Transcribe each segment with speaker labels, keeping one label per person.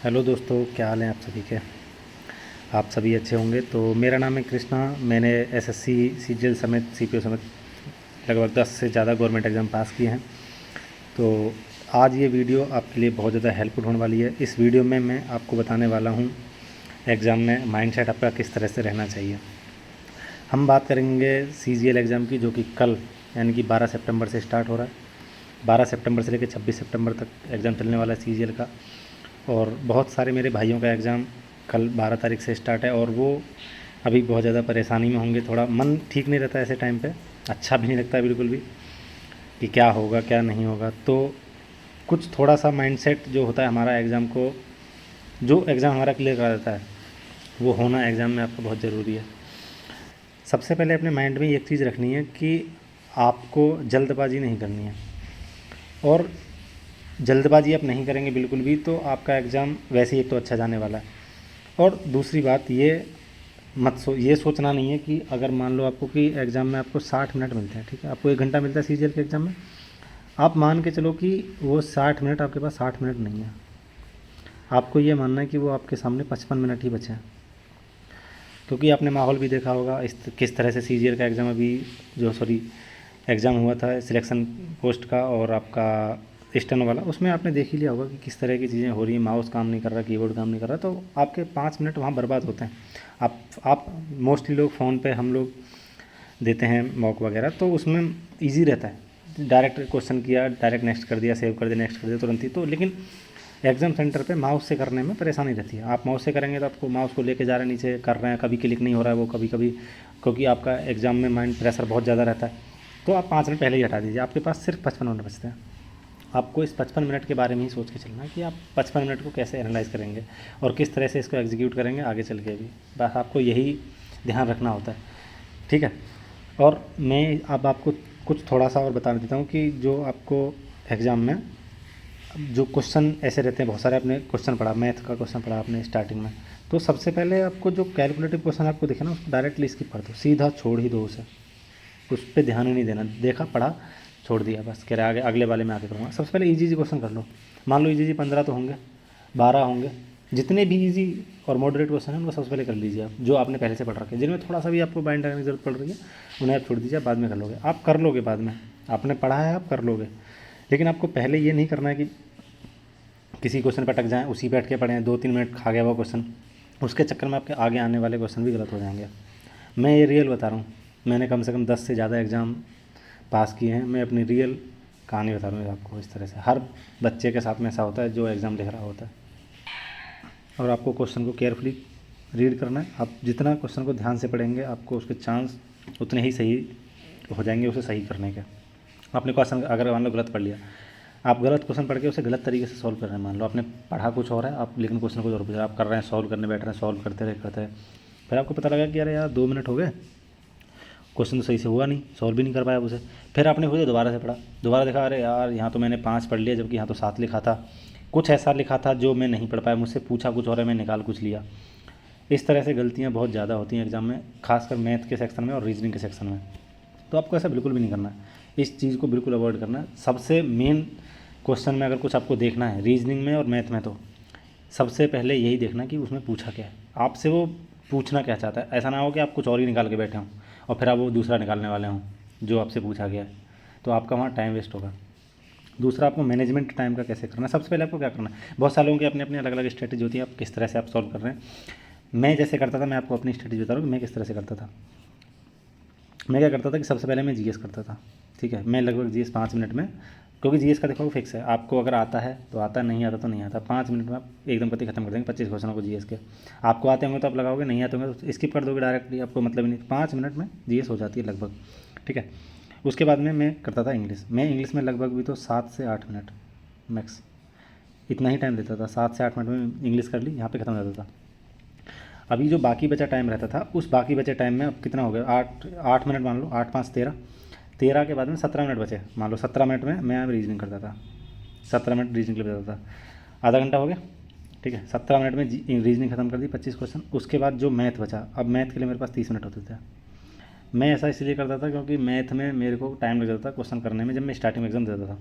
Speaker 1: Hello दोस्तों, क्या हाल है आप सभी के। आप सभी अच्छे होंगे। तो मेरा नाम है कृष्णा। मैंने एसएससी सीजीएल समेत सीपीओ समेत लगभग 10 से ज़्यादा गवर्नमेंट एग्ज़ाम पास किए हैं। तो आज ये वीडियो आपके लिए बहुत ज़्यादा हेल्पफुल होने वाली है। इस वीडियो में मैं आपको बताने वाला हूँ एग्ज़ाम में माइंडसेट आपका किस तरह से रहना चाहिए। हम बात करेंगे सीजीएल एग्ज़ाम की, जो कि कल यानी कि 12 सितंबर से स्टार्ट हो रहा है। 12 सितंबर से लेकर 26 सितंबर तक एग्ज़ाम चलने वाला है सीजीएल का। और बहुत सारे मेरे भाइयों का एग्ज़ाम कल 12 तारीख से स्टार्ट है और वो अभी बहुत ज़्यादा परेशानी में होंगे। थोड़ा मन ठीक नहीं रहता ऐसे टाइम पे, अच्छा भी नहीं लगता बिल्कुल भी कि क्या होगा क्या नहीं होगा। तो कुछ थोड़ा सा माइंडसेट जो होता है हमारा एग्ज़ाम को, जो एग्ज़ाम हमारा क्लियर करा देता है, वो होना एग्ज़ाम में आपका बहुत ज़रूरी है। सबसे पहले अपने माइंड में एक चीज़ रखनी है कि आपको जल्दबाजी नहीं करनी है। और जल्दबाजी आप नहीं करेंगे बिल्कुल भी तो आपका एग्ज़ाम वैसे ही एक तो अच्छा जाने वाला है। और दूसरी बात ये ये सोचना नहीं है कि अगर मान लो आपको कि एग्ज़ाम में आपको 60 मिनट मिलते हैं, ठीक है, आपको 1 घंटा मिलता है सीजीएल के एग्ज़ाम में, आप मान के चलो कि वो 60 मिनट आपके पास 60 मिनट नहीं है। आपको ये मानना है कि वो आपके सामने 55 मिनट ही बचे हैं। क्योंकि आपने माहौल भी देखा होगा किस तरह से सीजीएल का एग्ज़ाम अभी जो एग्ज़ाम हुआ था सिलेक्शन पोस्ट का और आपका स्टेनो वाला, उसमें आपने देख ही लिया होगा कि किस तरह की चीज़ें हो रही हैं। माउस काम नहीं कर रहा, कीबोर्ड काम नहीं कर रहा, तो आपके 5 मिनट वहाँ बर्बाद होते हैं। आप मोस्टली लोग फ़ोन पे हम लोग देते हैं मॉक वगैरह, तो उसमें ईजी रहता है, डायरेक्ट क्वेश्चन किया, डायरेक्ट नेक्स्ट कर दिया, सेव कर दिया, नेक्स्ट कर दिया तुरंत ही। तो लेकिन एग्ज़ाम सेंटर पे माउस से करने में परेशानी रहती है। आप माउस से करेंगे तो आपको माउस को लेके जा रहे हैं, नीचे कर रहे हैं, कभी क्लिक नहीं हो रहा है वो, कभी कभी क्योंकि आपका एग्ज़ाम में माइंड प्रेशर बहुत ज़्यादा रहता है। तो आप 5 मिनट पहले ही हटा दीजिए, आपके पास सिर्फ 55 मिनट बचते हैं। आपको इस 55 मिनट के बारे में ही सोच के चलना है कि आप 55 मिनट को कैसे एनालाइज़ करेंगे और किस तरह से इसको एग्जीक्यूट करेंगे आगे चल के भी। बस आपको यही ध्यान रखना होता है, ठीक है। और मैं अब आपको कुछ थोड़ा सा और बता देता हूँ कि जो आपको एग्ज़ाम में जो क्वेश्चन ऐसे रहते हैं, बहुत सारे आपने क्वेश्चन पढ़ा, मैथ का क्वेश्चन पढ़ा आपने स्टार्टिंग में, तो सबसे पहले आपको जो कैलकुलेटिव क्वेश्चन आपको दिखे ना, उसको डायरेक्टली स्किप कर दो, सीधा छोड़ ही दो उसे, उस पर ध्यान ही नहीं देना। देखा, पढ़ा, छोड़ दिया, बस कह रहे आगे अगले वाले में आके करूँगा। सबसे पहले इजी क्वेश्चन कर लो। मान लो इजी 15 तो होंगे, 12 होंगे, जितने भी इजी और मॉडरेट क्वेश्चन हैं उनको सबसे पहले कर लीजिए आप, जो आपने पहले से पढ़ रखे हैं। जिनमें थोड़ा सा भी आपको माइंड लगाने की जरूरत पड़ रही है उन्हें आप छोड़ दीजिए, बाद में कर लोगे। आप कर लोगे बाद में, आपने पढ़ा है आप कर लोगे, लेकिन आपको पहले ये नहीं करना है कि किसी क्वेश्चन पर अटक जाएँ, उसी पर अटके के पढ़ें, 2-3 मिनट खा गया वो क्वेश्चन, उसके चक्कर में आपके आगे आने वाले क्वेश्चन भी गलत हो जाएंगे। मैं ये रियल बता रहा हूँ, मैंने कम से कम 10 से ज़्यादा एग्ज़ाम पास किए हैं। मैं अपनी रियल कहानी बता रहा हूँ आपको। इस तरह से हर बच्चे के साथ में ऐसा होता है जो एग्ज़ाम लिख रहा होता है, और आपको क्वेश्चन को केयरफुली रीड करना है। आप जितना क्वेश्चन को ध्यान से पढ़ेंगे आपको उसके चांस उतने ही सही हो जाएंगे उसे सही करने के। आपने क्वेश्चन अगर मान लो गलत पढ़ लिया, आप गलत क्वेश्चन पढ़ के उसे गलत तरीके से सॉल्व कर रहे हैं, मान लो आपने पढ़ा कुछ और है आप, लेकिन क्वेश्चन कुछ और पूछ रहे हैं, आप कर रहे हैं, सॉल्व करने बैठ रहे हैं, सॉल्व करते रहे, फिर आपको पता लगा कि अरे यार 2 मिनट हो गए, क्वेश्चन तो सही से हुआ नहीं, सॉल्व भी नहीं कर पाया उसे। फिर आपने खुद दोबारा से पढ़ा, दोबारा देखा अरे यार यहाँ तो मैंने 5 पढ़ लिया, जबकि यहाँ तो 7 लिखा था, कुछ ऐसा लिखा था जो मैं नहीं पढ़ पाया, मुझसे पूछा कुछ और है, मैं निकाल कुछ लिया। इस तरह से गलतियाँ बहुत ज़्यादा होती हैं एग्ज़ाम में, खासकर मैथ के सेक्शन में और रीजनिंग के सेक्शन में। तो आपको ऐसा बिल्कुल भी नहीं करना है, इस चीज़ को बिल्कुल अवॉइड करना है। सबसे मेन क्वेश्चन में अगर कुछ आपको देखना है रीजनिंग में और मैथ में, तो सबसे पहले यही देखना कि उसमें पूछा क्या है, आपसे वो पूछना क्या चाहता है। ऐसा ना हो कि आप कुछ और ही निकाल के बैठे हों और फिर आप वो दूसरा निकालने वाले हों जो आपसे पूछा गया है, तो आपका वहाँ टाइम वेस्ट होगा। दूसरा, आपको मैनेजमेंट टाइम का कैसे करना है। सबसे पहले आपको क्या करना है, बहुत सारे लोगों की अपनी अपनी अलग अलग स्ट्रेटेजी होती है, आप किस तरह से आप सॉल्व कर रहे हैं। मैं जैसे करता था, मैं आपको अपनी स्ट्रेटेजी बता रहा हूँ कि मैं किस तरह से करता था। मैं क्या करता था कि सबसे पहले मैं जीएस करता था, ठीक है। मैं लगभग जीएस 5 मिनट में, क्योंकि जीएस का देखो फिक्स है, आपको अगर आता है तो आता, नहीं आता तो नहीं आता। 5 मिनट में आप एकदम पति खत्म कर देंगे 25 क्वेश्चनों को जीएस के। आपको आते होंगे तो आप लगाओगे, नहीं आते होंगे तो स्किप कर दोगे डायरेक्टली, आपको मतलब ही नहीं। 5 मिनट में जीएस हो जाती है लगभग, ठीक है। उसके बाद में मैं करता था इंग्लिश। मैं इंग्लिश में लगभग भी तो 7 से 8 मिनट मैक्स, इतना ही टाइम देता था। 7 से 8 मिनट में इंग्लिश कर ली, यहाँ पे ख़त्म हो जाता था। अभी जो बाकी बचा टाइम रहता था, उस बाकी बचे टाइम में अब कितना हो गया, 8 मिनट मान लो, 8 5 13, 13 के बाद में 17 मिनट बचे। मान लो 17 मिनट में मैं रीजनिंग करता था, 17 मिनट रीजनिंग के लिए बचाता था, आधा घंटा हो गया, ठीक है। 17 मिनट में रीजनिंग खत्म कर दी, 25 क्वेश्चन। उसके बाद जो मैथ बचा, अब मैथ के लिए मेरे पास 30 मिनट होते थे। मैं ऐसा इसलिए करता था क्योंकि मैथ में मेरे को टाइम लग जाता था क्वेश्चन करने में, जब मैं स्टार्टिंग में एग्जाम देता था।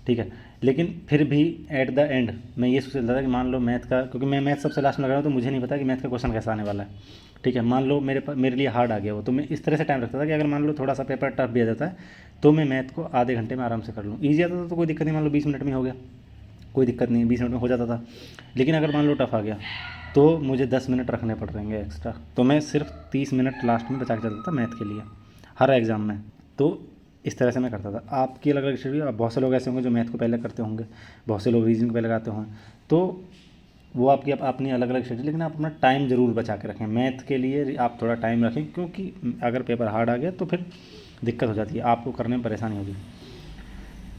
Speaker 1: ठीक है। लेकिन फिर भी एट द एंड मैं ये सोच रहा था कि मान लो मैथ का, क्योंकि मैं मैथ सबसे लास्ट में लगा रहा हूँ तो मुझे नहीं पता कि मैथ का क्वेश्चन कैसा आने वाला है, ठीक है। मान लो मेरे लिए हार्ड आ गया वो, तो मैं इस तरह से टाइम रखता था कि अगर मान लो थोड़ा सा पेपर टफ भी आ जाता है तो मैं मैथ को आधे घंटे में आराम से कर लूँ। ईजी आता था तो कोई दिक्कत नहीं, मान लो 20 मिनट में हो गया, कोई दिक्कत नहीं, 20 मिनट में हो जाता था। लेकिन अगर मान लो टफ आ गया तो मुझे 10 मिनट रखने पड़ रहेंगे एक्स्ट्रा, तो मैं सिर्फ 30 मिनट लास्ट में बचा के चलता था मैथ के लिए हर एग्ज़ाम में। तो इस तरह से मैं करता था। आपकी अलग अलग स्टडी, बहुत से लोग ऐसे होंगे जो मैथ को पहले करते होंगे, बहुत से लोग रीजनिंग पहले लगाते होंगे, तो वो आपकी अपनी अलग अलग स्टडी, लेकिन आप अपना टाइम ज़रूर बचा के रखें मैथ के लिए, आप थोड़ा टाइम रखें, क्योंकि अगर पेपर हार्ड आ गया तो फिर दिक्कत हो जाती है, आपको करने में परेशानी होगी।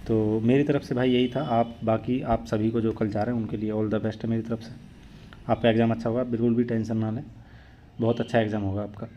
Speaker 1: तो मेरी तरफ से भाई यही था। आप बाकी आप सभी को जो कल जा रहे हैं उनके लिए ऑल द बेस्ट है मेरी तरफ से। आपका एग्ज़ाम अच्छा होगा, बिल्कुल भी टेंशन ना लें, बहुत अच्छा एग्ज़ाम होगा आपका।